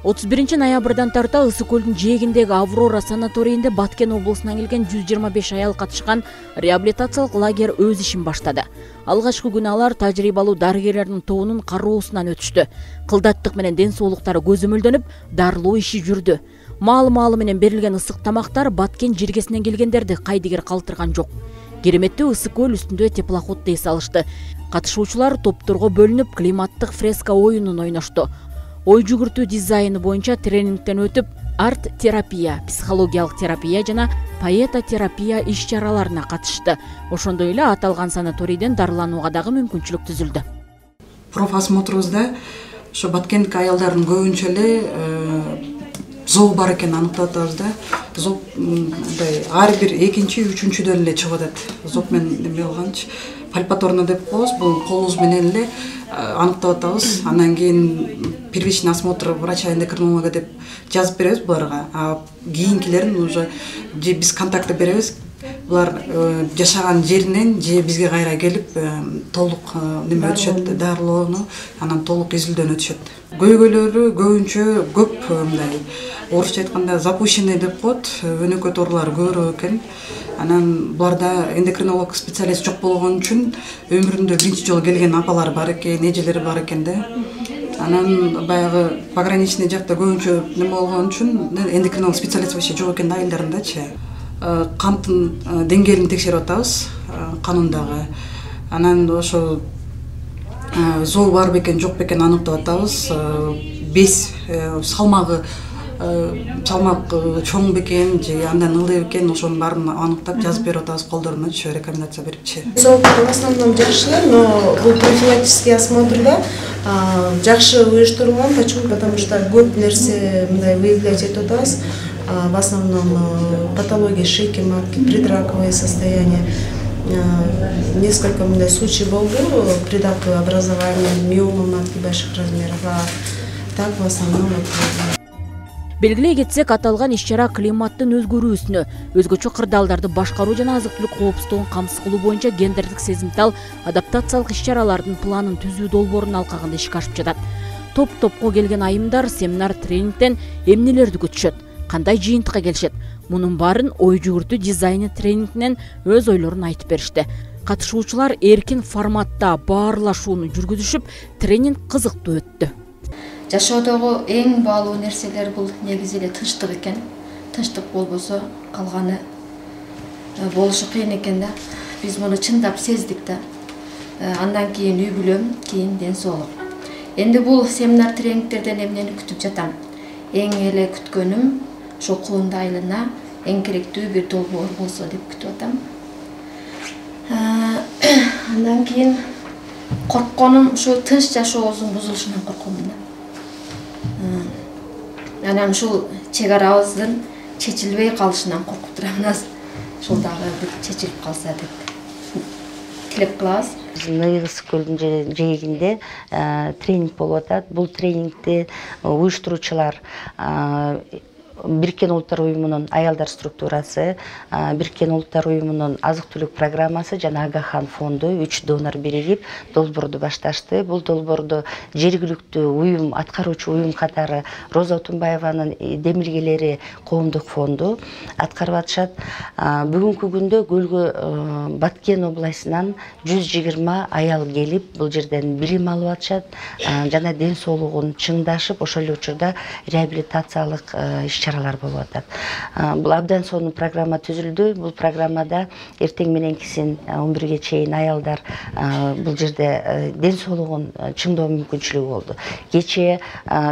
31-ноябрдан тарта Ысык көлдүн жээгиндеги Аврора санаторийинде Баткен облусунан келген 125 аял катышкан реабилитациялык лагерь өз ишин баштады. Алгачкы күнү алар тажрыйбалуу дарыгерлердин тобунун кароосунан өтүштү. Кылдаттык менен ден соолуктары көзөмөлдөнүп, дарылоо иши жүрдү. Маалы менен берилген ысык тамактар Баткен жиргесинен келгендерди кайдыгер калтырган жок. Кереметтүү Ысык көл үстүндө теплоходду эс алышты. Катышуучулар топторго бөлүнүп климаттык фреска оюнун ойношту. Ой жүгүртүү дизайны боюнча тренингден өтүп, арт-терапия, психологиялык терапия жана поэтотерапия иш-чараларына катышты. Ошондой эле аталган санаторийден дарыланууга дагы мүмкүнчүлүк түзүлдү. Профосмотрубузда ошо Баткендик аялдардын көбүнчө эле зоо бар экенин аныктап атабыз да. Зоб мындай ар бир экинчи, үчүнчүдөн эле чыгып атат. Зоб менен неме болгончу пальпаторно деп коебуз, бул колубуз менен эле аныктап атабыз. Андан кийин первичный осмотр врача-эндокринолога деп жазып беребиз буларга. А кийинкилерин уже же биз контакты беребиз. Булар жашаган жеринен же бизге кайра келип толук неме өтүшөт, дарылоону, анан толук изилдөөнү өтүшөт. Көйгөйлөрү көбүнчө көп мындай орусча айтканда запущенный деп коет, өнөкөт оорулар көбүрөөк экен. Анан буларда эндокринолог специалист жок болгон үчүн өмүрүндө биринчи жолу келген апалар бар экен, эжелери бар экен да. Анан баягы пограничный жакта көбүнчө неме болгон үчүн эндокринолог специалист вообще жок экен айылдарындачы. Канттын деңгээлин текшерип атабыз, канындагы. Анан ошо зоо бар бекен, жок бекен аныктап атабыз. Бес салмак чоң бекен же андан ылдый бекен, ошонун баарын аныктап жазып берип атабыз колдоруна, рекомендация берипчи. Зоолог в основном жакшы, но бул профилактический осмотрда жакшы уюштурулган. Почему? Потому что көп нерсе мындай выявлять этип атабыз. В основном патология шейки матки, предраковые состояния. Несколько случаев было предраковое образование, миома матки больших размеров, а так в основном Белгилей кетсек, аталган иш-чара климаттын өзгөрүүсүнө, өзгөчө кырдаалдарды башкаруу жана азык-түлүк коопсуздугун камсыз кылуу боюнча гендердик сезимтал адаптациялык иш-чаралардын планын түзүү долбоорунун алкагында ишке ашып жатат. Топ-топко келген айымдар семинар тренингден эмнелерди күтүшөт, кандай жыйынтыкка келишет? Мунун баарын ой жүгүртүү дизайны тренингинен өз ойлорун айтып беришти. Катышуучулар эркин форматта баарлашууну жүргүзүшүп, тренинг кызыктуу өттү. Жашоодогу эң баалуу нерселер бул негизи эле тынчтык экен. Тынчтык болбосо калганы болушу кыйын экен да. Биз муну чындап сездик да. Андан кийин үй бүлөм, кийин ден соолук. Энди бул семинар тренингтерден эмнени күтүп жатам? Эң эле күткөнүм ошо Куунду айылына эң керектүү бир долбоор болсо деп күтүп атам. Андан кийин коркконум ушу тынч жашообуздун бузулушунан корком да. Анан ушул чек арабыздын чечилбей калышынан коркуп турам. Ушул дагы бир чечилип калса деп тилеп кылабыз. Ысык көлдүн жээгинде тренинг болуп атат. Бул тренингди уюштуруучулар Бириккен Улуттар уюмунун аялдар структурасы, Бириккен Улуттар уюмунун азык-түлүк программасы жана Агахан фонду 3 донор биригип долбоорду башташты. Бул долбоорду жергиликтүү уюм, аткаруучу уюм катары Роза Отунбаеванын Демиргелери коомдук фонду аткарып атышат. Бүгүнкү күндө көлгө Баткен областынан 120 аял келип, бул жерден билим алып атышат жана ден соолугун чыңдашып, ошол эле учурда реабилитациялык иш-чаралар болуп атат. Бул абдан сонун программа түзүлдү. Бул программада эртең мененкисин 11ге чейин аялдар бул жерде ден соолугун чыңдоо мүмкүнчүлүгү болду. Кечээ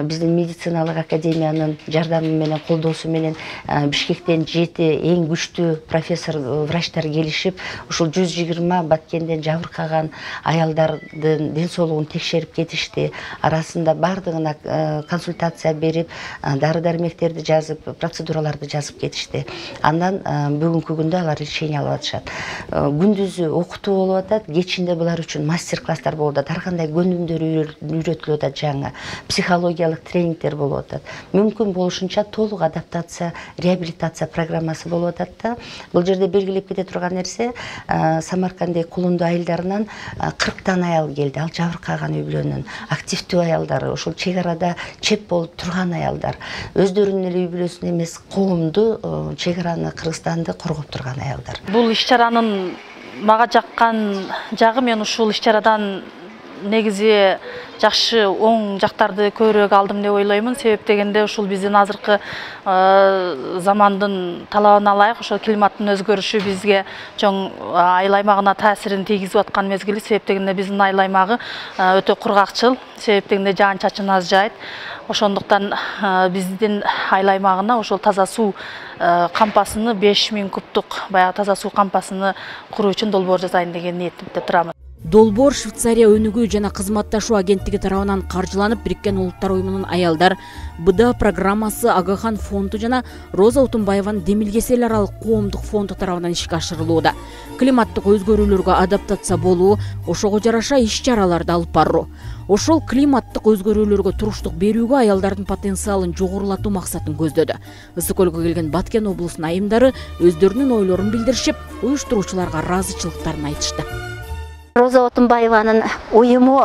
биздин медициналык академиянын жардамы менен, колдоосу менен Бишкектен 7 эң күчтүү профессор, врачтар келишип, ушул 120 Баткенден жабыркаган аялдардын ден соолугун текшерип кетишти. Арасында бардыгына консультация берип, дары-дармектерди жазып, жазып, процедураларды жазып кетишти. Андан бүгүнкү күндө алар решение алып атышат. Күндүзү окутуу болуп атат, кечинде булар үчүн мастер-класстар болуп атат. Ар кандай көнүмдөр үйрөтүлүп атат, жаңы психологиялык тренингдер болуп атат. Мүмкүн болушунча толук адаптация, реабилитация программасы болуп атат да. Бул жерде белгилеп кете турган нерсе, Самарканддагы Кулунду айылдарынан 40 аял келди. Ал жабыркаган үй-бүлөнүн активдүү аялдар, ошол чек арада чеп болуп турган аялдар. Өздөрүнүн эле үй-бүлөсүн эмес, коомду, чек араны, Кыргызстанды коргоп турган аялдар. Бул иш-чаранын мага жаккан жагы, мен ушул иш-чарадан негизи жакшы оң жактарды көбүрөөк алдым деп ойлоймун. Себеп дегенде ушул биздин азыркы замандын талабына ылайык ошол климаттын өзгөрүшү бизге чоң айыл аймагына таасирин тийгизип аткан мезгили. Себеп дегенде биздин айыл аймагы өтө кургакчыл, себеп дегенде жаан чачын аз жаайт. Ошондуктан биздин айыл аймагына ошол таза суу кампасыны 5000 кубтук баягы таза суу кампасыны куруу үчүн долбоор жасайын деген ниетимде турам. Долбоор Швейцария өнүгүү жана кызматташуу агенттиги тарабынан каржыланып, Бириккен Улуттар уюмунун аялдар БДА программасы, Агахан фонду жана Роза Утунбаеванын Демилгес эл аралык коомдук фонду тарабынан ишке ашырылууда. Климаттык өзгөрүүлөргө адаптация болуу, ошого жараша иш-чараларды алып баруу. Ошол климаттык өзгөрүүлөргө туруштук берүүгө аялдардын потенциалын жогорулатуу максатын көздөдү. Ысык көлгө келген Баткен облусунун айымдары өздөрүнүн ойлорун билдиришип, уюштуруучуларга ыраазычылыктарын айтышты. Роза Отунбаеванын уюму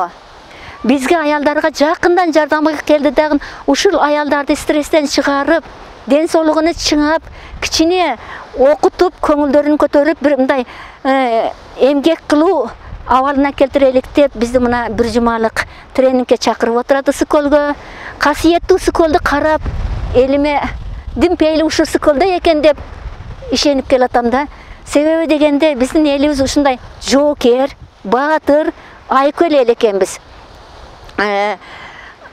бизге аялдарга жакындан жардамга келди дагы, ушул аялдарды стресстен чыгарып, ден соолугуну чыңап, кичине окутуп, көңүлдөрүн көтөрүп, бир мындай эмгек кылуу абалына келтирелик деп бизди мына бир жумалык тренингге чакырып отурат. Ысык көлгө касиеттүү ысык көлдү карап, элиме дим пейили ушул ысык көлдө экен деп ишенип келатам да. Себеби дегенде биздин элибиз ушундай жоокер, баатыр, айкөл эл экенбиз.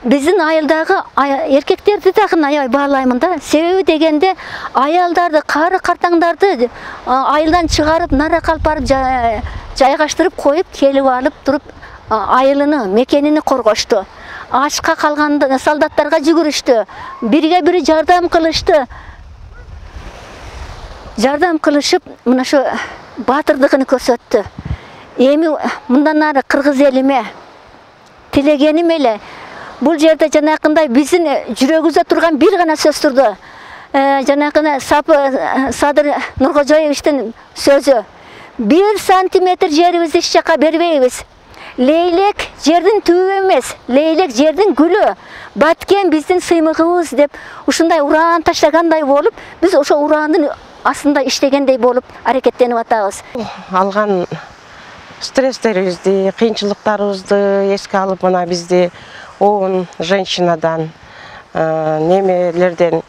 Биздин айылдагы эркектерди дагы аябай баалаймын да. Себеби дегенде аялдарды, кары картаңдарды айылдан чыгарып, наракка алып барып жайгаштырып коюп, келип алып туруп айылыны, мекенини коргошту. Ачка калган солдаттарга жүгүрүштү. Бирге бири жардам кылышты. Жардам кылышып, мына шу баатырдыгын көрсөттү. Эми мындан ары кыргыз элиме тилегеним эле бул жерде жанакындай биздин жүрөгүбүздө турган бир гана сөз турду. Жанакына Садыр Нуркожоевичтин сөзү. 1 сантиметр жерибизди эч жака бербейбиз. Лейлек жердин түбү эмес, лейлек жердин гүлү. Баткен биздин сыймыгыбыз деп ушундай ураан таштагандай болуп, биз ошо ураандын астында иштегендей болуп аракеттенип атабыз. Алган стресстерибизди, кыйынчылыктарыбызды эске алып, мына бизди ООН женщинадан, немелерден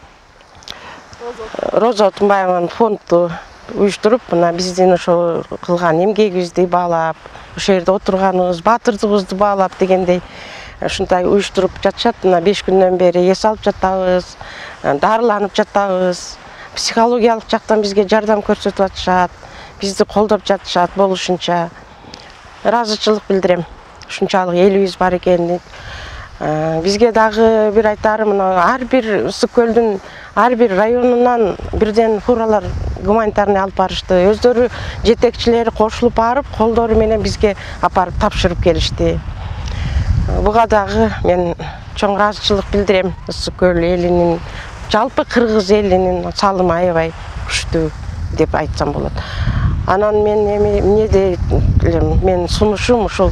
Роза Отунбаеванын фонду уюштуруп, мына биздин ошо кылган эмгегибизди баалап, ошол жерде отурганыбыз, баатырдыгыбызды баалап дегендей ушундай уюштуруп жатышат. Мына 5 күндөн бери эс алып жатабыз, дарыланып жатабыз. Психологиялык жактан бизге жардам көрсөтүп атышат, бизди колдоп жатышат болушунча. Ыраазычылык билдирем. Ушунчалык элибиз бар экенин. Бизге дагы бир айтарым, ар бир ысык көлдүн ар бир районунан бирден фуралар гуманитарный алып барышты. Өздөрү жетекчилери кошулуп барып, колдору менен бизге апарып тапшырып келишти. Буга дагы мен чоң ыраазычылык билдирем. Ысык көл элинин, жалпы кыргыз элинин салымы аябай күчтүү деп айтсам болот. Анан мен мен сунушум ушул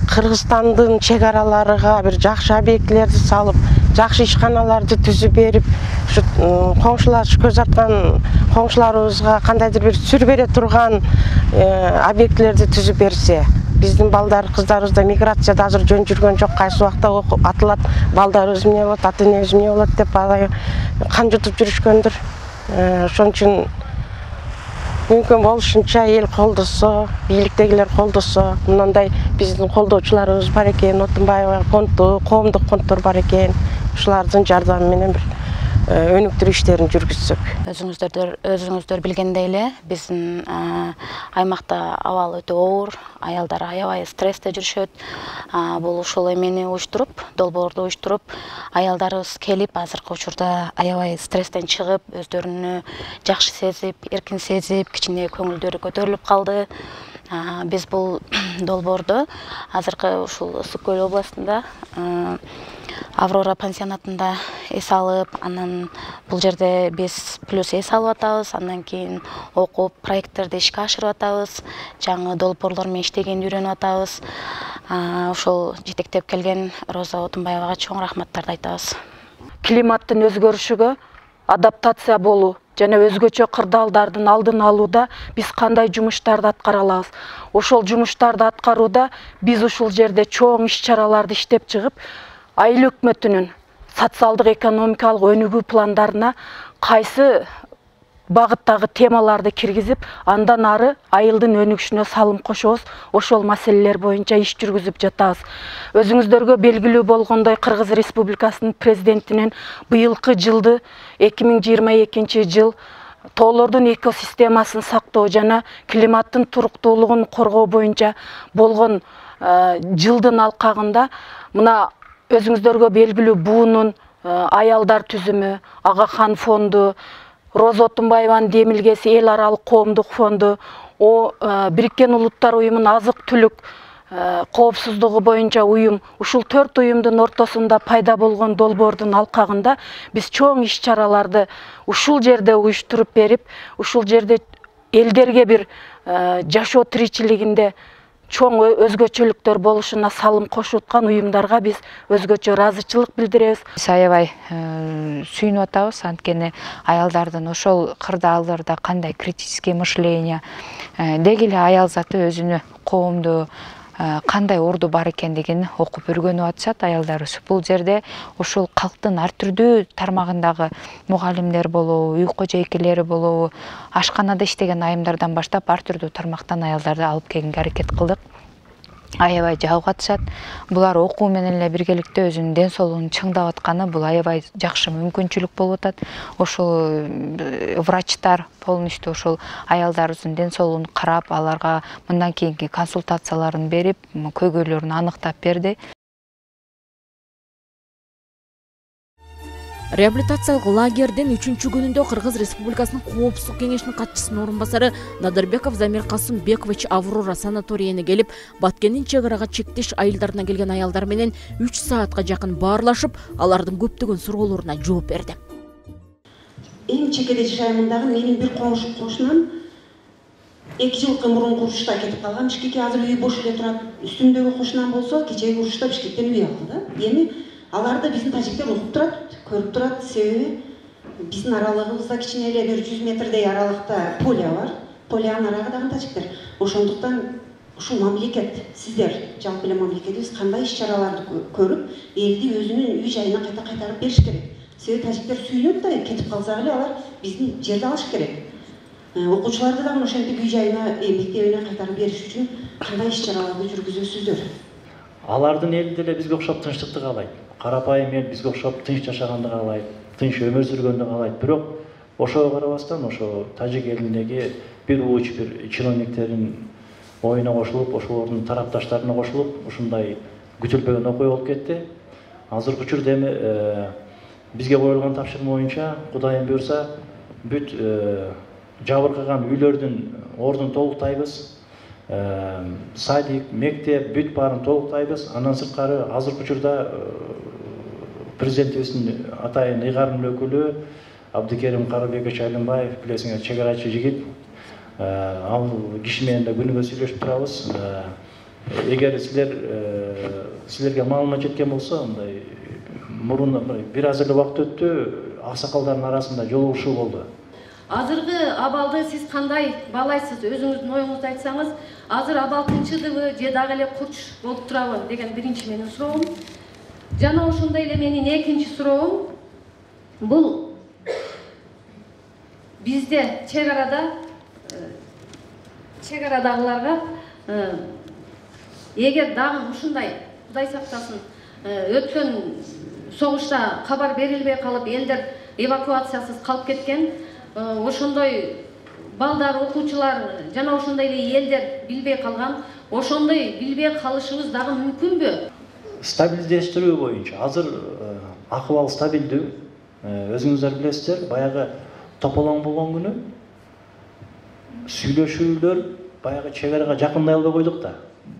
Кыргызстандын чек араларыга бир жакшы объектилерди салып, жакшы ишканаларды түзүп берип, ушу коңшулар көз аткан коңшуларыбызга кандайдыр бир сүр бере турган объектилерди түзүп берсе, биздин балдар, кыздарыбыз да миграцияда азыр жөн жүргөн жок, кайсы убакта атылат, балдарыбыз эмне болот, ата-энебиз эмне болот деп кан жутуп жүрүшкөндүр. Ошон үчүн мүмкүн болушунча эл колдосо, бийликтегилер колдосо, мындай биздин колдоочуларыбыз бар экен, Отунбаева фонду, коомдук фонддор бар экен. Ушулардын жардамы менен бир өнүктүрүү иштерин жүргүзсөк. Өзүңүздөр билгендей эле биздин аймакта абал өтө оор, аялдар аябай стрессте жүрүшөт. Бул ушул эмени уюштуруп, долбоорду уюштуруп, аялдарыбыз келип азыркы учурда аябай стресстен чыгып, өздөрүнү жакшы сезип, эркин сезип, кичине көңүлдөрү көтөрүлүп калды. Биз бул долбоорду азыркы ушул Ысык Көл областында Аврора пансионатында эс алып, анан бул жерде биз плюс эс алып атабыз, андан кийин окуп, проекттерди ишке ашырып атабыз, жаңы долбоорлор менен иштегенди үйрөнүп атабыз. Ошол жетектеп келген Роза Отунбаевага чоң рахматтарды айтабыз. Климаттын өзгөрүшүгө адаптация болуу жана өзгөчө кырдаалдардын алдын алууда биз кандай жумуштарды аткара алабыз? Ошол жумуштарды аткарууда биз ушул жерде чоң иш-чараларды иштеп чыгып, айыл өкмөтүнүн социалдык экономикалык өнүгүү пландарына кайсы багыттагы темаларды киргизип, андан ары айылдын өнүгүшүнө салым кошобуз, ошол маселелер боюнча иш жүргүзүп жатабыз. Өзүңүздөргө белгилүү болгондой, Кыргыз Республикасынын президентинин быйылкы жылды 2022 жыл тоолордун экосистемасын сактоо жана климаттын туруктуулугун коргоо боюнча болгон жылдын алкагында мына өзүңүздөргө белгилүү буунун аялдар түзүмү, Агахан фонду, Роза Отунбаеванын демилгеси эл аралык коомдук фонду, Бириккен Улуттар уюмунун азык-түлүк коопсуздугу боюнча уюм, ушул 4 уюмдун ортосунда пайда болгон долбоордун алкагында биз чоң иш-чараларды ушул жерде уюштуруп берип, ушул жерде элдерге бир жашоо тиричилигинде чоң өзгөчөлүктөр болушуна салым кошуп аткан уюмдарга биз өзгөчө ыраазычылык билдиребиз. Биз аябай сүйүнүп атабыз, анткени аялдардын ошол кырдаалдарда кандай критический мышление, деги эле аял заты өзүнү коомду кандай орду бар экендигин окуп өргөнүп атышат аялдарыбыз. Бул жерде ошол калктын ар түрдүү тармагындагы мугалимдер болобу, үй кожойкелери болобу, ашканада иштеген айымдардан баштап ар түрдүү тармактан аялдарды алып келгенге аракет кылдык. Аябай жабык атышат. Булар окуу менен эле биргеликте өзүнүн ден соолугун чыңдап атканы бул аябай жакшы мүмкүнчүлүк болуп атат. Ошол врачтар полностью ошол аялдарыбыздын ден соолугун карап, аларга мындан кийинки консультацияларын берип, көйгөйлөрүн аныктап берди. Реабилитациялык лагердин 3-чү күнүндө Кыргыз Республикасынын Коопсуздук кеңешинин катчысынын орун басары Надырбеков Замир Касымбекович Аврора санаторийине келип, Баткендин чек арага чектеш айылдарынан келген аялдар менен 3 саатка жакын баарлашып, алардын көптөгөн суроолоруна жооп берди. Эң чекеде жашаймындагы менин бир кошунам 2 жылкы мурун урушта кетип калган. Бишкекке азыр үй бош эле турат. Үстүмдөгү кошунам болсо кечеги урушта Бишкектен үй алды да. Эми аларды биздин тажиктер угуп турат, көрүп турат. Себеби биздин аралыгыбызда кичине эле 100 метрдей аралыкта поля бар. Полянын арагы дагы тажиктер. Ошондуктан ушул мамлекет, сиздер жалпы эле мамлекетибиз кандай иш-чараларды көрүп, элди өзүнүн үй жайына кайта кайтарып бериш керек. Себеби тажиктер сүйүнөт да, кетип калсак эле алар биздин жерди алыш керек. Окуучуларды дагы ошентип үй жайына, мектебине кайтарып бериш үчүн кандай иш-чараларды жүргүзөсүздөр? Алардын эли деле бизге окшоп тынчтыкты каалайт. Карапайым эл бизге окшоп тынч жашаганды каалайт, тынч өмүр сүргөндү каалайт. Бирок ошого карабастан ошо тажик элиндеги бир уч бир чиновниктердин оюна кошулуп, ошолордун тарапташтарына кошулуп, ушундай күтүлбөгөн окуя болуп кетти. Азыркы учурда эми бизге коюлган тапшырма боюнча Кудайым буйрса бүт жабыркаган үйлөрдүн ордун толуктайбыз. Садик, мектеп, бүт баарын толуктайбыз. Андан сырткары азыркы учурда президентибиздин атайын ыйгарым өкүлү Абдыкерим Карабекович Айланбаев, билесиңер, чек арачы жигит. Ал киши менен да күнүгө сүйлөшүп турабыз. Эгер силерге маалымат жеткен болсо, мындай мурун бир аз эле убакыт өттү, аксакалдардын арасында жолугушуу болду. Азыркы абалды сиз кандай баалайсыз? Өзүңүздүн оюңузду айтсаңыз, азыр абал тынчыдыбы же дагы эле курч болуп турабы деген биринчи менин суроом. Жана ошондой эле менин экинчи суроом, бул бизде чек арадагыларга эгер дагы ушундай, Кудай сактасын, өткөн согушта кабар берилбей калып элдер эвакуациясыз калып кеткен. Ошондой балдар, окуучулар жана ошондой эле элдер билбей калган. Ошондой билбей калышыбыз дагы мүмкүнбү? Стабилдештирүү боюнча азыр акыбал стабилдүү. Өзүңүздөр билесиздер, баягы тополоң болгон күнү сүйлөшүүлөр баягы чек арага жакындай албай койдук да.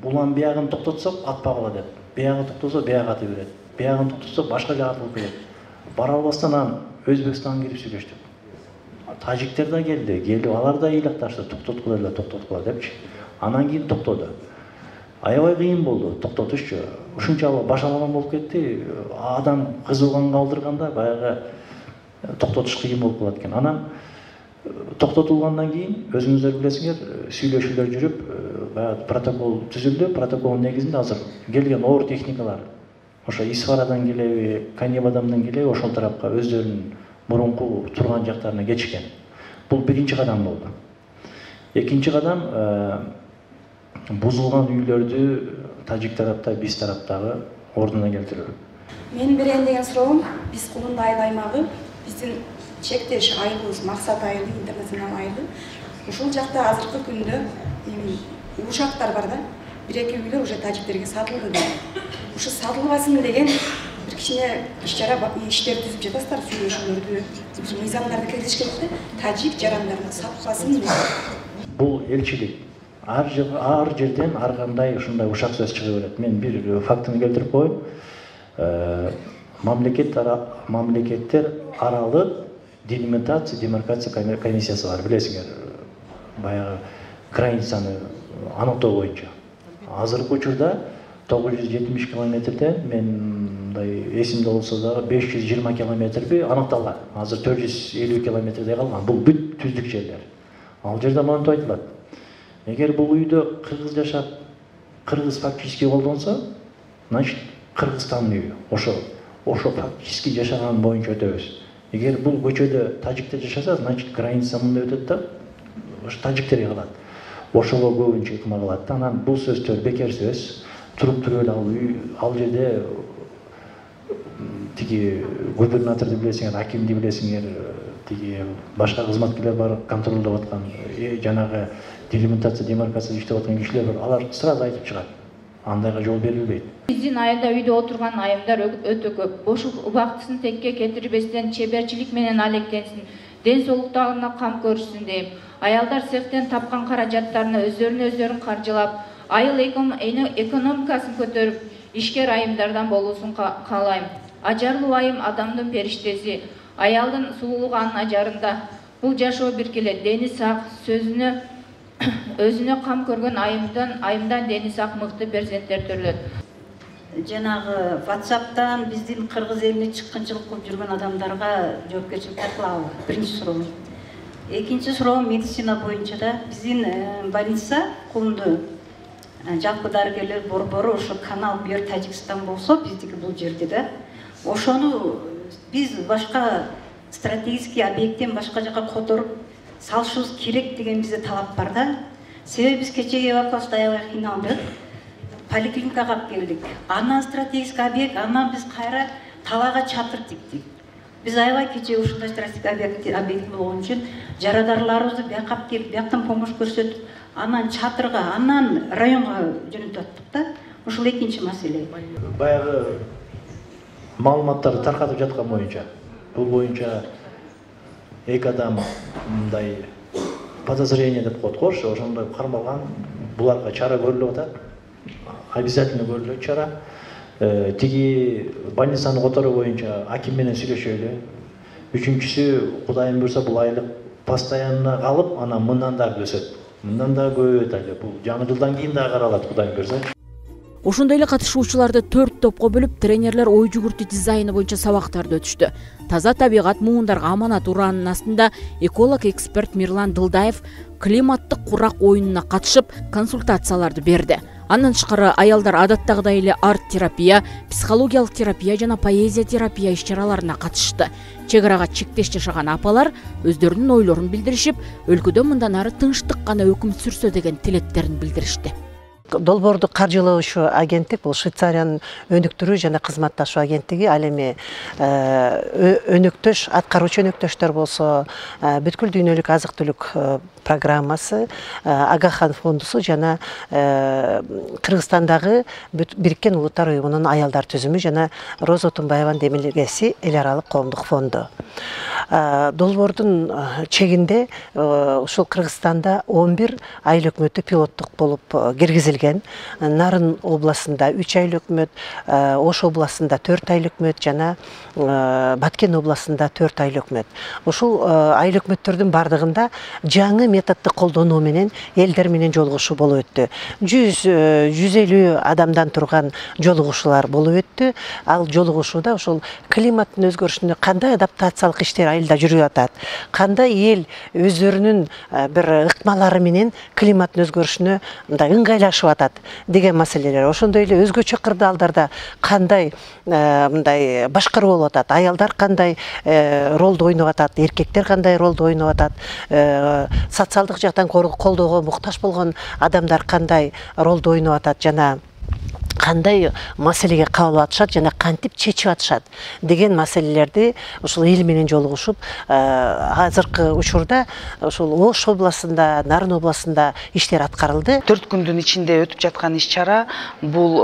Булан биягын токтотсок атпагыла деп. Биягы токтосо бияк аты берет. Биягын токтотсок башка жак атылып келет. Бара албастан анан Өзбекстанга кирип сүйлөштүк. Тажиктер да келип алар да ыйлыкташты, токтоткула эле, токтоткула депчи. Анан кийин токтоду. Аябай кыйын болду токтотушчу. Ушунчалык башаламан болуп кетти. Адам кызылганга алдырганда баягы токтотуш кыйын болуп калат экен. Анан токтотулгандан кийин өзүңүздөр билесиңер, сүйлөшүүлөр жүрүп, баягы протокол түзүлдү. Протоколдун негизинде азыр келген оор техникалар ошо Исфарадан келеби, Канебадандан келеби, ошол тарапка өздөрүнүн мурунку турган жактарына кетишкен. Бул биринчи кадам болду. Экинчи кадам бузулган үйлөрдү тажик тарапта, биз тараптагы ордуна келтирүү. Менин берейин деген суроом, биз Кулунда айыл аймагы, биздин чектеш айылыбыз, максат айылы, интернационал айылы. Ушул жакта азыркы күндө ушактар бар да, бир-эки үйлөр уже тажиктерге сатылды да. Ушу сатылбасын деген бир кичине иш-чара иштер түзүп жатасыздар, сүйлөшүүлөрдү, мыйзамдарды киргизиш керек да, тажик жарандарды сатпасын. Бул элчилик. Ар жерден ар кандай ушундай ушак сөз чыга берет. Мен бир фактыны келтирип коеюн. Мамлекеттер аралык делимитация, демаркация комиссиясы бар, билесиңер. Баягы границаны аныктоо боюнча. Азыркы учурда 970 километрден мындай эсимде болсо дагы 520 километрби аныкталган. Азыр 450 километрдей калган. Бул бүт түздүк жерлер. Ал жерде монтип айтылат. Эгер бул үйдө кыргыз жашап, кыргыз фактически колдонсо, значит Кыргызстандын үйү. Ошо фактически жашаган боюнча өтөбүз. Эгер бул көчөдө тажиктер жашаса, значит граница мындай өтөт да, ошо тажиктерге калат. Ошого көбүнчө ыкма кылат да. Анан бул сөздөр бекер сөз. Туруп эле ал жерде тиги губернаторду билесиңер, акимди билесиңер, тиги башка кызматкерлер бар, контролдоп аткан, жанагы делимитация, демаркация иштеп аткан кишилер бар. Алар сразу айтып чыгат. Андайга жол берилбейт. Биздин айылда үйдө отурган айымдар өтө көп. Бош убактысын текке кетирбестен чеберчилик менен алектенсин, ден соолуктарына кам көрүшсүн дейм. Аялдар цехтен тапкан каражаттарына өздөрүн каржылап, айыл экономикасын көтөрүп, ишкер айымдардан болуусун каалайм. Ажарлуу айым адамдын периштеси, аялдын сулуулугу анын ажарында. Бул жашоо биркелет, дени сак, өзүнө кам көргөн айымдан дени сак мыкты перзенттер төрөлөт. Жанагы WhatsApp'тан биздин кыргыз элине чыккынчылык кылып жүргөн адамдарга жоопкерчилик тартылабы? Биринчи суроом. Экинчи суроом медицина боюнча да биздин больница Кулунду жалпы дарыгерлер борбору ошо канал бер Тажикстан болсо, биздики бул жерде да. Ошону биз башка стратегический объекттен башка жака которуп салышыбыз керек деген бизде талап бар да. Себеби биз кечеги эвакуацияда аябай кыйналдык. Поликлиникага алып келдик. Анан стратегический объект, анан биз кайра талаага чатыр тиктик. Биз аябай кечеги ушундай стратегический объект болгон үчүн жарадарларыбызды бияка алып келип, бияктан помощь көрсөтүп, анан чатырга, анан районго жөнөтүп аттык да. Ушул экинчи маселе. Баягы маалыматтарды таркатып жаткан боюнча, бул боюнча эки адам мындай подозрение деп коет го, ошондой кармалган, буларга чара көрүлүп атат. Обязательно көрүлөт чара. Тиги больницаны которуу боюнча аким менен сүйлөшөлү. Үчүнчүсү, Кудайым буйрса, бул айлык постоянно калып, анан мындан дагы өсөт. Мындан дагы көбөйөт эле. Бул жаңы жылдан кийин дагы каралат, Кудайым буйрса. Ошондой эле катышуучуларды 4 топко бөлүп, тренерлер ой жүгүртүү дизайны боюнча сабактарды өтүштү. Таза табигат муундарга аманат ураанын астында эколог-эксперт Мирлан Дылдаев климаттык курак оюнуна катышып, консультацияларды берди. Андан тышкары аялдар адаттагыдай эле арт-терапия, психологиялык терапия жана поэзия терапия иш-чараларына катышты. Чек арага чектеш жашаган апалар өздөрүнүн ойлорун билдиришип, өлкөдө мындан ары тынчтык гана өкүм сүрсө деген тилектерин билдиришти. долбоорду каржылоочу агенттик бул Швейцариянын өнүктүрүү жана кызматташуу агенттиги. Ал эми өнөктөш, аткаруучу өнөктөштөр болсо, бүткүл дүйнөлүк азык түлүк программасы, Агахан фондусу жана Кыргызстандагы Бириккен Улуттар уюмунун аялдар түзүмү жана Роза Отунбаеванын демилгеси эл аралык коомдук фонду. Долбоордун чегинде ушул Кыргызстанда 11 айыл өкмөтү пилоттук болуп киргизилген. Нарын областында 3 айыл өкмөт, Ош областында 4 айыл өкмөт жана Баткен областында 4 айыл өкмөт. Ушул айыл өкмөттөрдүн бардыгында жаңы методду колдонуу менен элдер менен жолугушуу болуп өттү. 100-150 адамдан турган жолугушуулар болуп өттү. Ал жолугушууда ошол климаттын өзгөрүшүнө кандай адаптациялык иштер айылда жүрүп атат, кандай эл өздөрүнүн бир ыкмалары менен климаттын өзгөрүшүнө мындай ыңгайлашып атат деген маселелер. Ошондой эле өзгөчө кырдаалдарда кандай мындай башкаруу болуп атат, аялдар кандай ролду ойноп атат, эркектер кандай ролду ойноп атат, социалдык жактан колдоого муктаж болгон адамдар кандай ролду ойноп атат жана кандай маселеге кабыл атышат жана кантип чечип атышат деген маселелерди ушул эл менен жолугушуп, азыркы учурда ушул Ош областында, Нарын областында иштер аткарылды. 4 күндүн ичинде өтүп жаткан иш-чара бул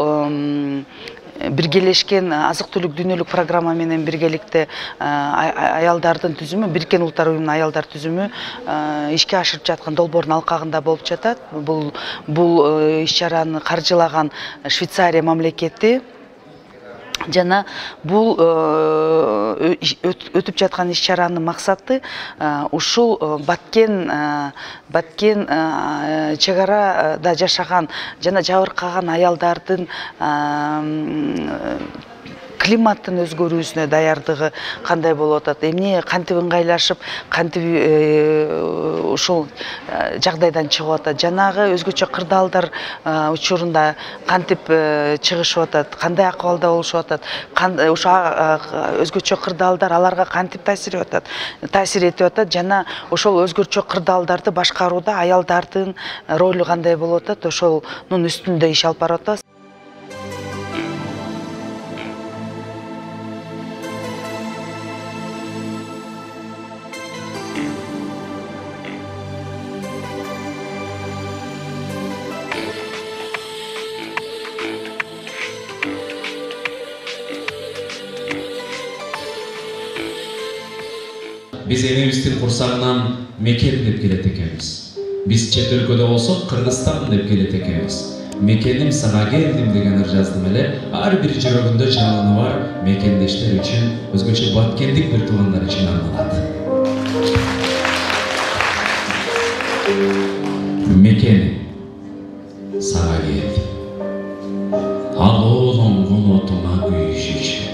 биргелешкен азык түлүк дүйнөлүк программа менен биргеликте аялдардын түзүмү, Бириккен Улуттар уюмунун аялдар түзүмү ишке ашырып жаткан долбоордун алкагында болуп жатат. Бул иш-чараны каржылаган Швейцария мамлекети жана бул өтүп жаткан иш-чаранын максаты ушул Баткен чек арада жашаган жана жабыркаган аялдардын климаттын өзгөрүүсүнө даярдыгы кандай болуп атат, эмне кантип ыңгайлашып, кантип ушул жагдайдан чыгып атат, жанагы өзгөчө кырдаалдар учурунда кантип чыгышып атат, кандай акыбалда болушуп атат, ошо өзгөчө кырдаалдар аларга кантип таасир этип атат жана ошол өзгөчө кырдаалдарды башкарууда аялдардын ролу кандай болуп атат, ошонун үстүндө иш алып барып атабыз. Biz enebizдің құрсағынан мекен деп келет екенбіз. Біз чет өлкөдө болсок Кыргызстан деп келет екенбіз. Мекеним сага келдим деген жаздым эле. Ар бир жүрөгүндө жалыны бар мекендештер үчүн, өзгөчө баткендик бир туугандар үчүн арналат. Мекеним сага келдим. Алоолонгон отуңа күйүш үчүн,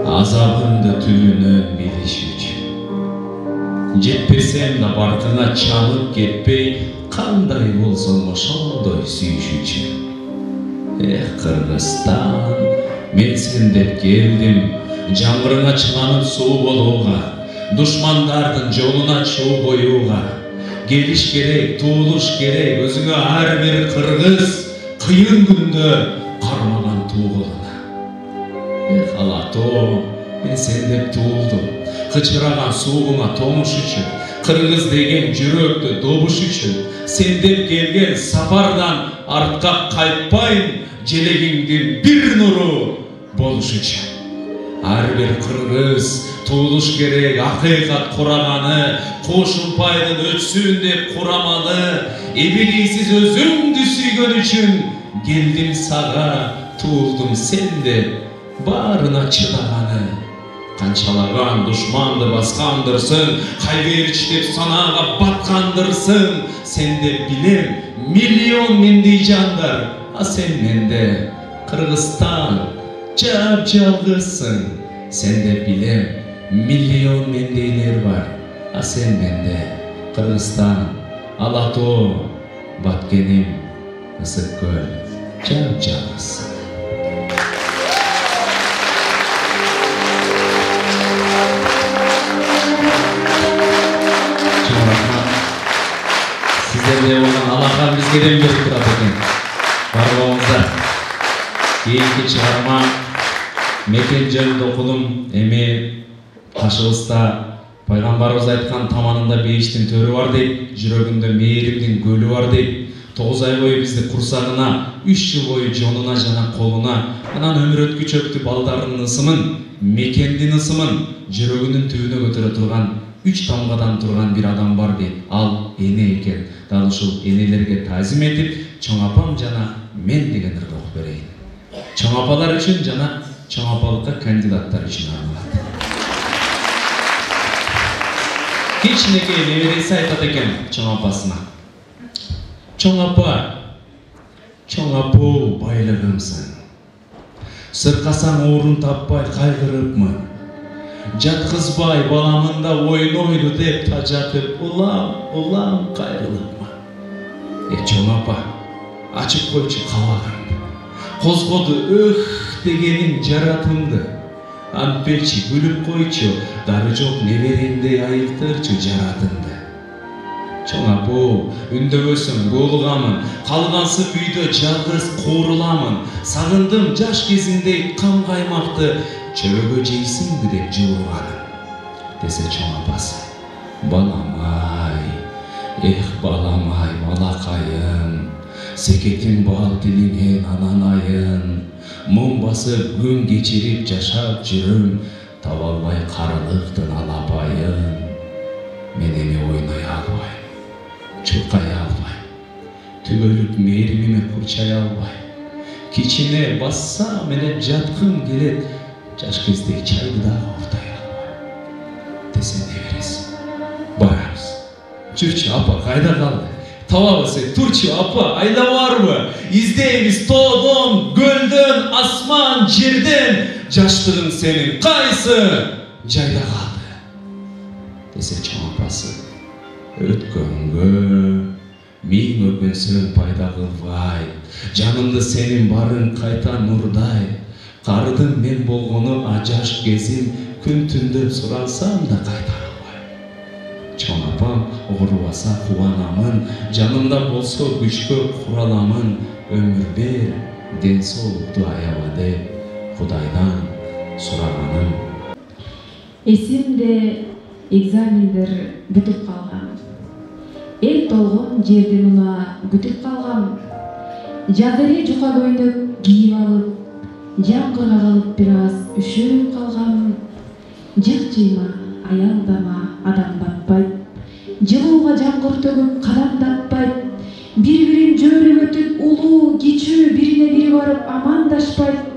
азабымды түбүнөн билиш үчүн. Жетпесем да бартына чалып кетпей, кандай болсоң ошондой сүйүш үчүн. Кыргызстан, мен сен деп келдим, жамырыңа чыланып суу болууга, душмандардын жолуна чуу коюуга. Келиш керек, туулуш керек, өзүңө ар бир кыргыз кыйын күндө кармаган туугулуна. Алато, мен сен деп туулдум. Кычыраган суугуңа тоңуш үчүн, кыргыз деген жүрөктү добуш үчүн, сен деп келген сапардан артка кайтпайм, желегиңдин бир нуру болуш үчүн. Ар бир кыргыз туулуш керек, акыйкат кураманы, кошумпайдын өтсүн деп кураманы, эбилийсиз өзүңдү сүйгөн үчүн келдим сага, туулдум сен деп баарына чыдаганы. Канчалаган душманды баскандырсың, кайгырч деп санаага баткандырсың, сен деп билем миллион мендей жандар, а сен менде Кыргызстан жап-жалгызсың. Сен деп билем миллион мендейлер бар, а сен менде Кыргызстан, Алато, Баткеним, Ысык көл жап-жалгыз. Sizlerle olan Allah'tan bizlerden bir kırat ekin. Бар болыңыздар. Кейінгі шығарма мекен жөнінде оқыдым. Эми Кашыбызда пайгамбарыбыз айткан таманында бейиштин төрү бар дейт, жүрөгүндө мээримдин көлү бар дейт. 9 ай бою бизди курсагына, 3 жыл бою жонуна жана колуна, анан өмүр өткүчөктү балдарынын ысымын, мекендин ысымын жүрөгүнүн түбүнө көтөрө турган 3 тамгадан турган бир адам бар дейт. Ал эне экен. Дал ушул энелерге таазим этип, чоң апам жана мен деген ырды окуп берейин. Чоң апалар үчүн жана чоң апалыкка кандидаттар үчүн арналат. Кичинекей небереси айтат экен чоң апасына. Чоң апа байлыгымсың. Сыркасаң орун таппай кайгырыпмын. Жаткызбай баламында ойнойду деп тажатып, улам кайрылыпмын. Чоң апа, ачып койчу кабагыңды. Козгоду дегенин жаратымды. Антпечи күлүп койчу, дары жок неберемдей айыктырчу жаратымды. Чоң апа, үндөгөсүң булугамын, калгансып үйдө жалгыз кууруламын. Сагындым жаш кезиңдей кам каймакты, чөбөгө жейсиңби деп жуурганым. Десе чоң апасы, балам-ай, балам-ай, балакайым, секетим бал тилиңен ананайын, муң басып күн кечирип жашап жүрүм, таба албай карылыктын алапайын. Мен эми ойной албайм, чуркай албайм, түбөлүк мээримиме курчай албайм. Кичине басса менен жаткым келет, жаш кездеги чайды дагы уктай албайм. Десе не бересиң? Барабыз. Жүрчү апа, кайда калды? Табабыз, турчу апа, айда барбы? Издейбиз тоодон, көлдөн, асман, жерден. Жаштыгың сенин кайсы жайда калды? Десе чоң апасы, өткөнгө миң өкүнсөң пайда кылбай, жанымды сенин барың кайта нурдай. Кардым мен болгону ажаш кезим, күн түндөп сурансам да кайтара албайм. Чоң апам оорубаса кубанамын, жанымда болсо күчкө кураламын. Өмүр бер, ден соолукту аяба деп Кудайдан сураганым. Эсимде экзамендер бүтүп калган. Эл толгон жердин уна күтүп калгам. Жаз эле жука көйнөк кийип алып, жамгырга калып бир аз үшүп калгам. Жык жыйма, аялдама, адам батпайт. Жылууга жамгыр төгүп кадамдатпайт. Бири-бирин жөрүгөтүп, улуу, кичүү бирине бири барып амандашпайт.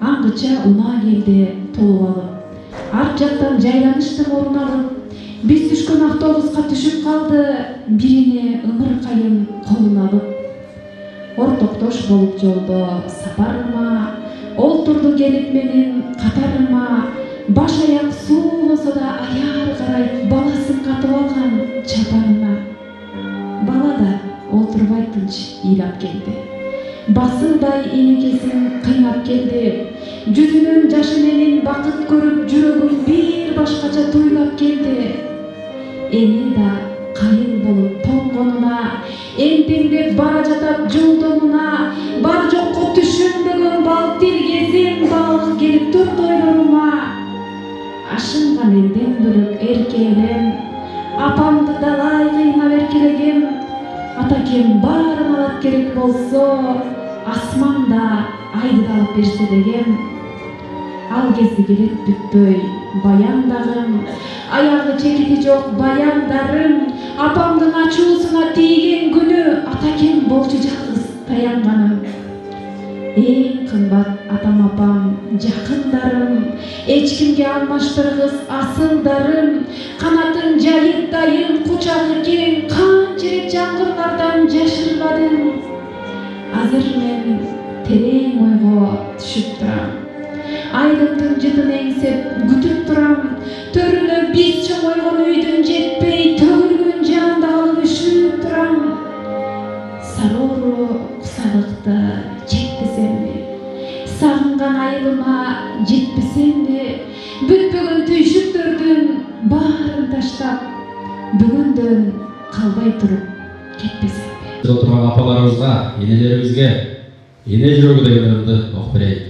Аңгыча унаа келди толуп алып. Арт жактан жайланыштым орун алып. Биз түшкөн автобуска түшүп калды, бирине ымыркайым колун алып. Ортоктош болуп жолдо сапарыма, олтурду келип менин катарыма. Баш аяк суу болсо да аяр карайт, баласын катып алган чапанына. Бала да олтурбай тынч ыйлап келди. Басылбай энекесин кыйнап келди. Жүзүнөн жашы менен бакыт көрүп, жүрөгүм бир башкача туйлап келди. Эне да кайын болуп тоңгонуна, эмпеңдеп бара жатат жолдонуна. Бар жокко түшүнбөгөн бал тилгезим, балалык келип турду ойлорума. Ашынган элден бөлөк эркелем, апамды далай кыйнап эркелегем. Атакем баарын алат керек болсо, асманда айды да алып берсе дегем. Ал кезде келет бүтпөй баяндагым, аягы чекити жок баяндарым. Апамдын ачуусуна тийген күнү атакем болчу жалгыз таянганым. Эң кымбат атам-апам, жакындарым, эч кимге алмаштыргыс асылдарым. Канатын жайып дайым, кучагы кең, канча рет жамгырлардан жашырбадым. Азыр мен терең ойго түшүп турам. Айрымдын жытын эңсеп күтүп турам. Төрүнө биз чоң ойгон үйдүн жетпей, төгүлгөн жаанда калып үшүп турам. Сароору кусалыкты жетпесемби, сагынган айылыма жетпесемби, бүтпөгөн түйшүктөрдүн баарын таштап, бүгүндөн калбай туруп кетпесемби. Отырған апаларыбызға, енелерімізге, ене жүрегі дегенімді оқып берейін.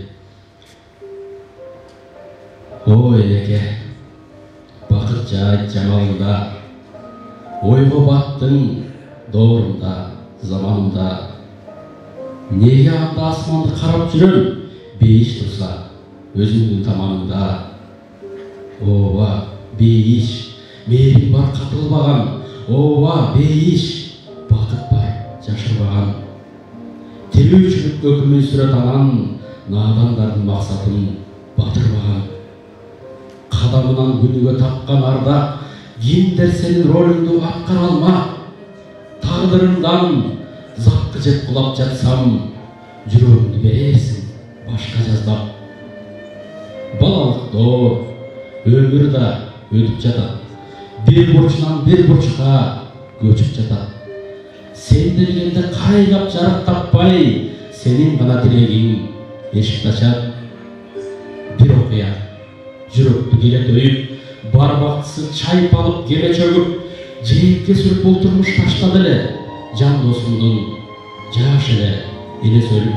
О, енеке, бақыт жайт жаңалында, ойға баттың doğrunda, zamanında. Неге анда асманды қарап жүрем, бейіш тұрса, өзіңнің таманында. Ова, бейіш, мейірім бар қатылбаған. Ова, бейіш, бақыт бар жашырбаған. Тербеушілік өкімен сүрет анан, надандардың мақсатын батырбаған. Қадамынан күніге тапқан арда, кимдер сенің роліңді атқара алма. Тағдырымдан запқы жеп құлап жатсам, жүрегімді берерсің башқа жаздап. Балалық дор, өмір да өтіп жатады. Bir burçtan bir burçқа көчіп жатады. Сен келгенде қайнап жарық таппай, сенің ғана тілегің ешік ашады. Bir оқия, жүректі келе тойып, бар бақытсы шайпалып келе чөгіп, жиекке сүріп бұл тұрмыш таштады әлі, жан досымдың жаш әлі ене сөліп.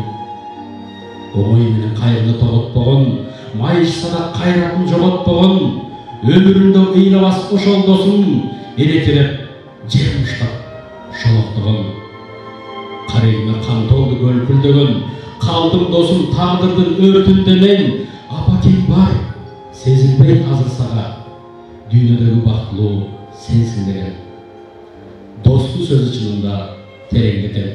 Оңай менен қайырны тоғытпаған, майышса да қайратын жоғалтпаған, өмірімді ұйнабас ошол досым, ене тереп, жер мұштап, шолақтығын. Қарайына қан толды көлкілдеген, қалдым досым тағдырдың өртінде мен, апакең бар, сезілмей азырсаға, дүйнедегі бақытлы sensin деген. Достың сөзі шынында тереңдетем.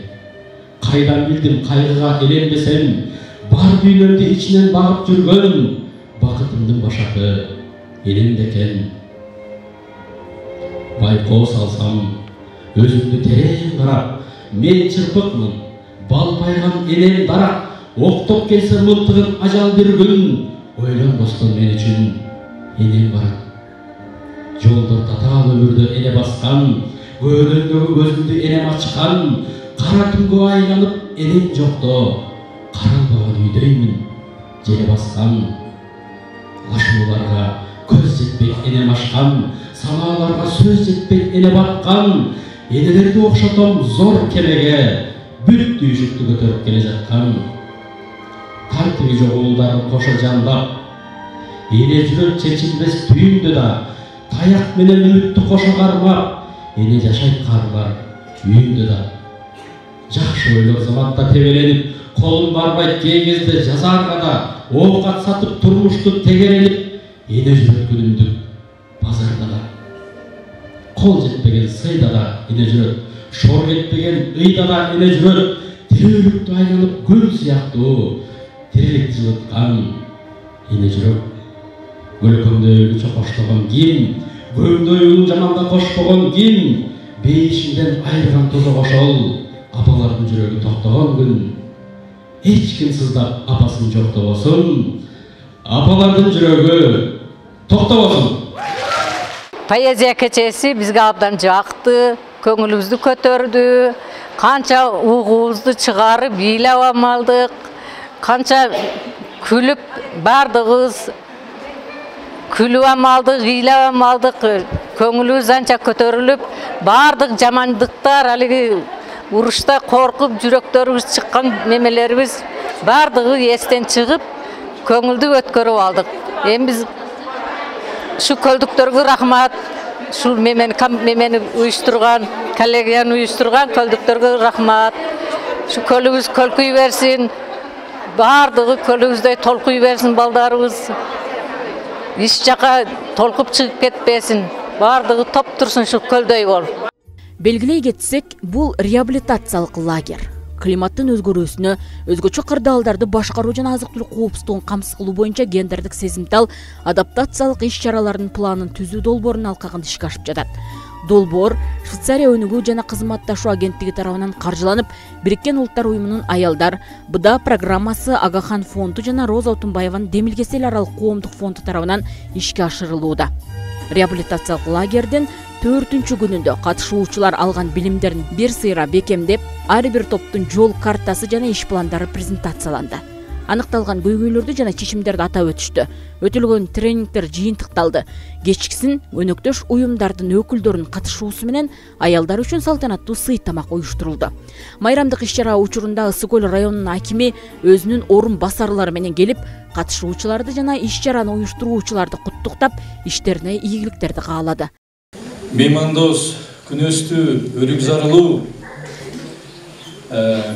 Қайдан білдім қайғыға еленбесем, бар дүйнемді ішінен бағып жүрген, бақытымдың башақы елендекен. Байқау салсам, өзімді терең қарап, мен чырпықмын, балпайған елен дарақ, оқтап келсе мылтығын ажал бір күн, ойлан достым мен үшін енем барады. Жолдар татал өмірді ене басқан, көңілдегі көзімді енем ашқан, қара түнге айланып енем жоқты, қаралбаған үйдеймін желе басқан. Ашуларға көз жетпек енем ашқан, самаларға сөз жетпек ене батқан, енелерді оқшатам зор кемеге, бүт түйшікті көтеріп келе жатқан. Тартығы жоқ ұлдарын қоша жандап, ене жүрек чечілмес түйінді да, таяқ менен үмітті қоша қармап, ене жашайт қарылар үйінді да. Жақшы ойлық заматта тебеленіп, қолын барбай кей кезде жазарға да, овқат сатып тұрмышты тегереліп, ене жүрек күнімді базарда да. Қол жетпеген сыйда да ене жүрек, шор кетпеген ұйда да ене жүрек, тіреулікті айланып гүл сияқты, тірелік жылытқан ене жүрек. Өлкөмді өлгічі қоштаған ким, көмді ойын жаманға қошпаған ким, бейішінден айырған тұзы қошол, апалардың жүрегі тоқтаған күн. Ешкім сыздап апасын жоқты болсын, апалардың жүрегі тоқта болсын. Поэзия кечесі бізге абдан жақты, көңілімізді көтерді, қанша уғуызды шығарып, билеп амалдық, қанша күліп бардығыз, күліп амалдық, билеп амалдық, көңіліміз анша көтеріліп, бардық жамандықтар, алығы ұрышта қорқып, жүректеріміз шыққан мемелеріміз бардығы естен шығып, көңілді өткөріп алдық. Біз шу көлдіктерге рахмат, шу мемені ұйыстырған, коллегияны ұйыстырған көлдіктерге рахмат. Шу көліміз көлкүй берсін, бардығы көліміздей толқый берсін балдарымыз. Еш жаққа толқып шығып кетпесін, бардығы топ тұрсын шу көлдей бол. Белгілей кетсек, бұл реабилитациялық лагерь. Климаттың өзгөрүүсүнө, өзгөчө кырдаалдарды башкаруу жана азык-түлүк коопсуздугун камсыз кылуу боюнча гендердик сезимтал адаптациялык иш-чаралардын планын түзүү долбоорун алкагында ишке ашып жатат. Долбоор Швейцария өнүгүү жана кызматташуу агенттиги тарабынан каржыланып, Бириккен Улуттар уюмунун аялдар БДА программасы Агахан фонду жана Роза Отунбаеванын Демилгесел аралык коомдук фонду тарабынан ишке ашырылууда. Реабилитациялык лагердин 4-чү күнүндө катышуучулар алган билимдерин бир сыйра бекемдеп, ар бир топтун жол картасы жана иш пландары презентацияланды. Аныкталган көйгөйлөрдү жана чечимдерди атап өтүштү. Өтүлгөн тренингдер жыйынтыкталды. Кечкисин өнөктөш уюмдардын өкүлдөрүнүн катышуусу менен аялдар үчүн салтанаттуу сый тамак уюштурулду. Майрамдык иш-чара учурунда Ысык көл районунун акими өзүнүн орун басарлары менен келип, катышуучуларды жана иш-чараны уюштуруучуларды куттуктап, иштерине ийгиликтерди каалады. Меймандос күнөстүү өрүк зарылуу,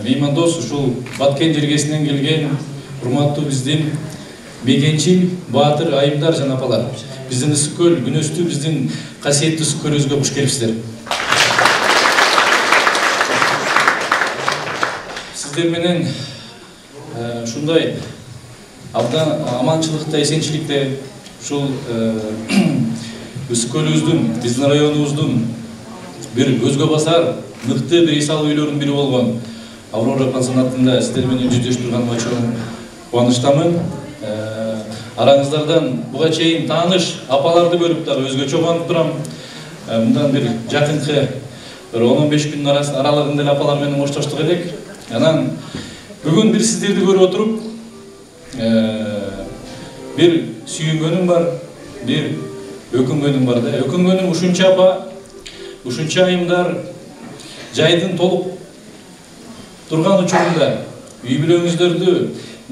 меймандос ушул Баткен жергесинен келген урматтуу биздин мегенчил, баатыр айымдар жана апалар. Биздин Ысык көл күнөстүү биздин касиеттүү Ысык көлүбүзгө куш келипсиздер. Сиздер менен ушундай абдан аманчылыкта, эсенчиликте ушул Ысык көлүбүздүн, биздин районубуздун бир көзгө басар, мыкты бир эс алуу үйлөрүнүн бири болгон Аврора пансионатында сиздер менен жүздөшүп турганыма чоң кубанычтамын. Араңыздардан буга чейин тааныш апаларды көрүп дагы өзгөчө кубанып турам. Мындан бир жакынкы 10-15 күндүн аралыгында эле апалар менен коштоштук элек. Анан бүгүн бир сиздерди көрүп отуруп, бир сүйүнгөнүм бар, бир өкүнгөнүм бар да. Өкүнгөнүм ушунча апа, ушунча айымдар жайдын толук турган учурунда үй бүлөңүздөрдү,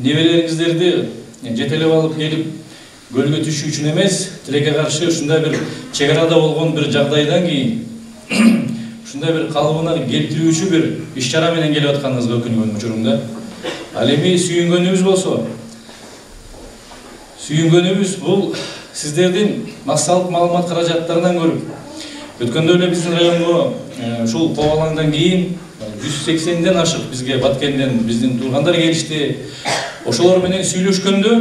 неберелериңиздерди жетелеп алып келип көлгө түшүү үчүн эмес, тилекке каршы ушундай бир чек арада болгон бир жагдайдан кийин ушундай бир калыбына келтирүүчү бир иш-чара менен келип атканыңызга өкүнгөнүм учурумда. Ал эми сүйүнгөнүбүз болсо, сүйүнгөнүбүз бул сиздердин массалык маалымат каражаттарынан көрүп, өткөндө эле биздин районго ушул кобалаңдан кийин 180ден ашык бизге Баткенден биздин тургандар келишти. Ошолор менен сүйлөшкөндө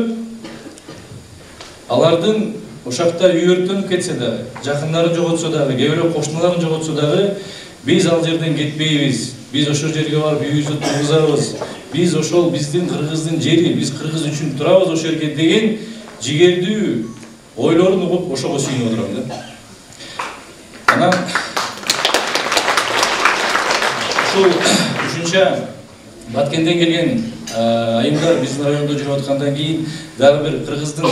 алардын ошакта үй өрттөнүп кетсе дагы, жакындарын жоготсо дагы, кээ бирөө кошуналарын жоготсо дагы, биз ал жерден кетпейбиз. Биз ошол жерге барып үйүбүздү тургузабыз. Биз ошол биздин кыргыздын жери, биз кыргыз үчүн турабыз ошол жерге деген жигердүү ойлорун угуп ошого сүйүнүп отурам да. Анан ушул ушунча Баткенден келген айымдар биздин райондо жүрүп аткандан кийин дагы бир кыргыздын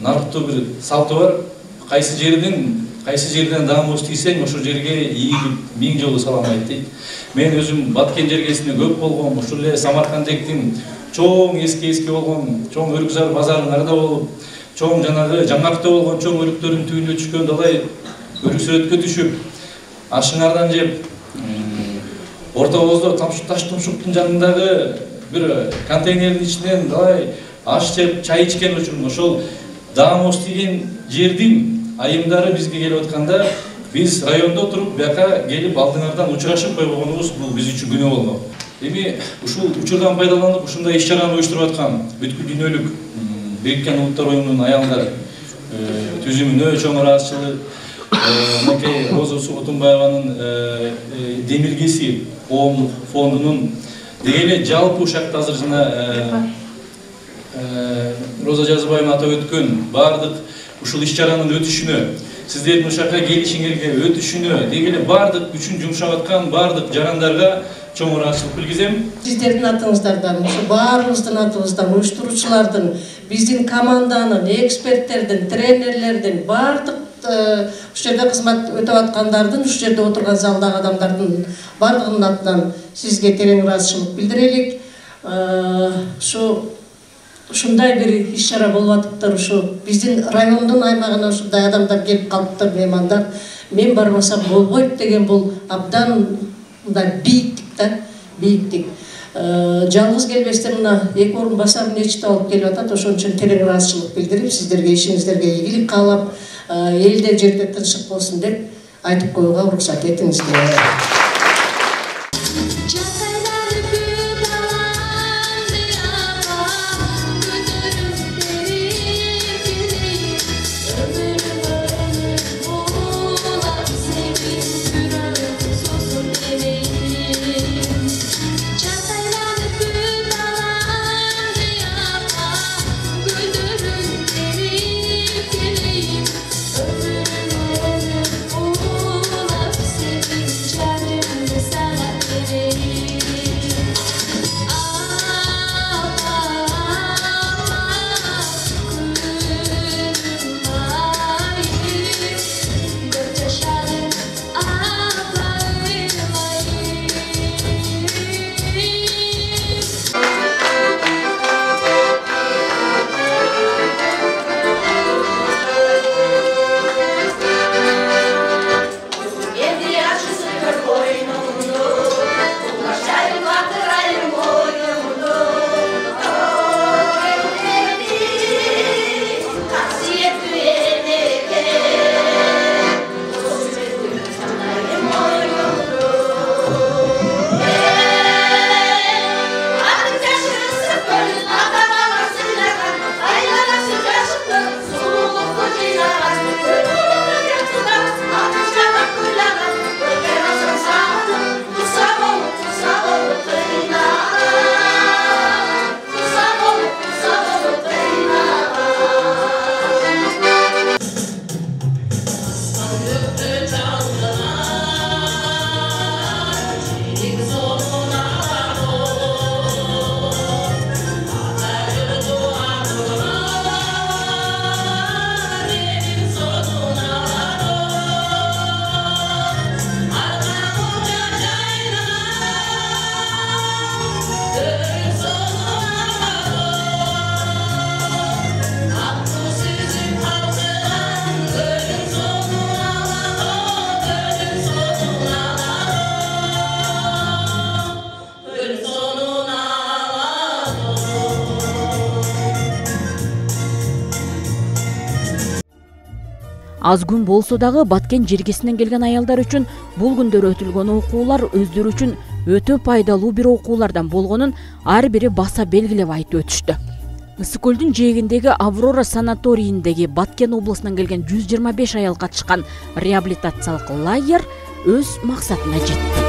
нарктуу бир салты бар. Кайсы жерден даамыз тийсең, ошол жерге ийгилип 1000 жолу салам айт дейт. Мен өзүм Баткен жергесинде көп болгом, ушул эле Самаркандектин чоң эски болгон, чоң өрүкзар базарынын арда болуп, чоң жанагы жаңгакта болгон чоң өрүктөрдүн түбүндө түшкөн далай өрүк сүрөткө түшүп, ашыңардан жеп, орто боздо таш тумшуктун жанындагы бир контейнердин ичинен далай аш жеп, чай ичкен учурун ошол даамыз тийген жердин айымдары бизге келип атканда, биз райондо туруп, бияка келип алдыңардан учурашып койбогонубуз бул биз үчүн күнөө болмок. Эми ушул учурдан пайдаланып, ушундай иш-чараны уюштуруп аткан бүткүл дүйнөлүк Бириккен Улуттар уюмунун аялдар түзүмүнө чоң ыраазычылык, мынакей Роза Субутунбаеванын Демиргеси коомдук фондунун деги эле жалпы ушакта азыр жана Роза Жазыбаева атап өткөн бардык ушул иш-чаранын өтүшүнө, сиздердин ушакка келишиңерге өтүшүнө деги эле бардык күчүн жумшап аткан бардык жарандарга чоң ыраазычылык билгизем. Сиздердин атыңыздардан, ушу баарыбыздын атыбыздан, уюштуруучулардын, биздин команданын, эксперттердин, тренерлердин, бардык ушул жерде кызмат өтөп аткандардын, ушул жерде отурган залдагы адамдардын бардыгынын атынан сизге терең ыраазычылык билдирелик. Ушундай бир иш-чара болуп атыптыр, ушу биздин райондун аймагына ушундай адамдар келип калыптыр, меймандар. Мен барбасам болбойт деген бул абдан мындай бийиктик да, бийиктик. Жалгыз келбестен мына эки орун басарын ээрчитип алып келип атат, ошон үчүн терең ыраазычылык билдирип, сиздерге ишиңиздерге ийгилик каалап, элде жерде тынчтык болсун деп айтып коюуга уруксат этиңизге. Sana Аз күн болсо дагы Баткен жергесинен келген аялдар үчүн бул күндөр өтүлгөн окуулар өздөрү үчүн өтө пайдалуу бир окуулардан болгонун ар бири баса белгилеп айтып өтүштү. Ысык көлдүн жээгиндеги Аврора санаторийиндеги Баткен облусунан келген 125 аял катышкан реабилитациялык лагерь өз максатына жетти.